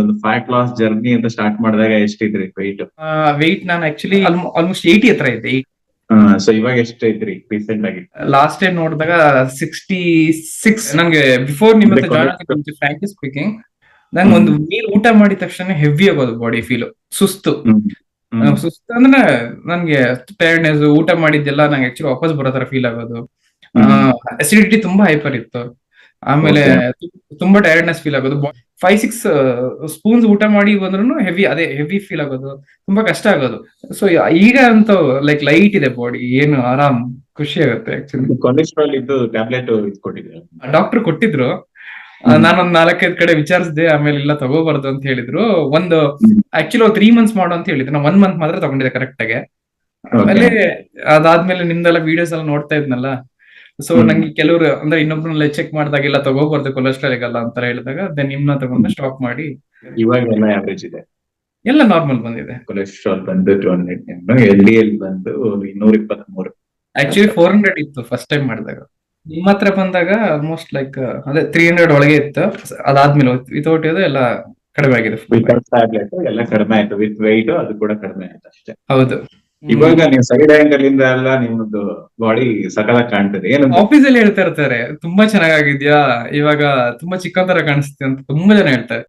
ಒಂದು fat loss journey ಅಂತ start ಮಾಡಿದಾಗ ಎಷ್ಟಿದ್ರಿ weight? ವೆಯ್ಟ್ ನಾನು ಆಕ್ಚುಲಿ ಆಲ್ಮೋಸ್ಟ್ 80 ಹತ್ರ ಇದ್ದೆ. ಸೊ ಇವಾಗ ಎಷ್ಟೈತ್ರಿ ರೀಸೆಂಟ್ ಆಗಿ? ಲಾಸ್ಟ್ ಟೈಮ್ ನೋಡಿದಾಗ 66. ನಂಗೆ ಬಿಫೋರ್ ನಿಮ್ಮ ಹತ್ರ ಜಾಯ್ನ್ ಆಗಿ ಮುಂಚೆ ಫ್ರಾಂಕ್ಲಿ ಸ್ಪೀಕಿಂಗ್ ನಂಗೆ ಒಂದು ಮೀಲ್ ಊಟ ಮಾಡಿದ ತಕ್ಷಣ ಹೆವಿ ಆಗೋದು ಬಾಡಿ ಫೀಲ್, ಸುಸ್ತು. ಸುಸ್ತು ಅಂದ್ರೆ ನನ್ಗೆ ಟೈರ್ಡ್ನೆಸ್, ಊಟ ಮಾಡಿದ್ದೆಲ್ಲ ನಂಗೆ ಆಕ್ಚುಲಿ ವಾಪಸ್ ಬರೋ ತರ ಫೀಲ್ ಆಗೋದು. ಅಸಿಡಿಟಿ ತುಂಬಾ ಹೈಪರ್ ಇತ್ತು. ಆಮೇಲೆ ತುಂಬಾ ಟೈರ್ಡ್ನೆಸ್ ಫೀಲ್ ಆಗೋದು. 5-6 ಸ್ಪೂನ್ಸ್ ಊಟ ಮಾಡಿ ಬಂದ್ರು ಹೆವಿ ಫೀಲ್ ಆಗೋದು, ತುಂಬಾ ಕಷ್ಟ ಆಗೋದು. ಸೊ ಈಗ ಅಂತೂ ಲೈಕ್ ಲೈಟ್ ಇದೆ ಬಾಡಿ, ಏನು ಆರಾಮ್, ಖುಷಿ ಆಗುತ್ತೆ. ಆಕ್ಚುಲಿ ಕೊಲೆಸ್ಟ್ರಾಲ್ ಇದ್ದು ಟ್ಯಾಬ್ಲೆಟ್ ಕೊಟ್ಟಿದ್ರು, ಡಾಕ್ಟರ್ ಕೊಟ್ಟಿದ್ರು. ನಾನೊಂದ್ 4-5 ಕಡೆ ವಿಚಾರಿಸಿದೆ, ಆಮೇಲೆ ಇಲ್ಲ ತಗೋಬಾರ್ದು ಅಂತ ಹೇಳಿದ್ರು. ಆಕ್ಚುಲಿ 3 months ಮಾಡು ಅಂತ ಹೇಳಿದ್ರು. ನಾನು 1 month ಮಾತ್ರ ತಗೊಂಡಿದ್ದೆ ಕರೆಕ್ಟ್ ಆಗಿ. ಆಮೇಲೆ ಅದಾದ್ಮೇಲೆ ನಿಮ್ದೆಲ್ಲ ವಿಡಿಯೋಸ್ ಎಲ್ಲ ನೋಡ್ತಾ ಇದ್ನಲ್ಲ, ಸೊ ನಂಗೆ ಕೆಲವರು ಅಂದ್ರೆ ಇನ್ನೊಬ್ರನ್ನೆಲ್ಲ ಚೆಕ್ ಮಾಡಿದಾಗೆಲ್ಲ ತಗೋಬಾರ್ದು ಕೊಲೆಸ್ಟ್ರಾಲ್ ಆಗಲ್ಲ ಅಂತ ಹೇಳಿದಾಗ ನಿಮ್ನ ತಗೊಂಡು ಸ್ಟಾಪ್ ಮಾಡಿ ಇವಾಗ ಎಲ್ಲ ಆವರೇಜ್ ಇದೆ, ಎಲ್ಲ ನಾರ್ಮಲ್ ಬಂದಿದೆ. ಕೊಲೆಸ್ಟ್ರಾಲ್ ಬಂದು 200, LDL ಬಂದು 223. ಆಕ್ಚುಲಿ 400 ಇತ್ತು ಫಸ್ಟ್ ಟೈಮ್ ಮಾಡಿದಾಗ. ನಿಮ್ಮ ಹತ್ರ ಬಂದಾಗ ಆಲ್ಮೋಸ್ಟ್ ಲೈಕ್ ಅದೇ 300 ಒಳಗೆ ಇತ್ತು. ಅದಾದ್ಮೇಲೆ ವಿತೌಟ್ ಇದು ಎಲ್ಲ ಕಡಿಮೆ ಆಗಿದೆ. ಟ್ಯಾಬ್ಲೆಟ್ ಎಲ್ಲ ಕಡಿಮೆ ಆಯ್ತು, ವಿತ್ weight ಅದು ಕೂಡ ಕಡಿಮೆ ಆಯ್ತು ಅಷ್ಟೇ. ಹೌದು. ಇವಾಗ ನೀವು ಸೈಡ್ ಆಂಗಲ್ ಇಂದ ಎಲ್ಲ ನಿಮ್ಮದು ಬಾಡಿ ಸಕಲಾಗಿ ಕಾಣ್ತದೆ. ಏನು ಆಫೀಸ್ ಅಲ್ಲಿ ಹೇಳ್ತಾ ಇರ್ತಾರೆ, ತುಂಬಾ ಚೆನ್ನಾಗಿದ್ಯಾ, ಇವಾಗ ತುಂಬಾ ಚಿಕ್ಕ ತರ ಕಾಣಿಸ್ತೀಯ ಅಂತ ತುಂಬಾ ಜನ ಹೇಳ್ತಾರೆ.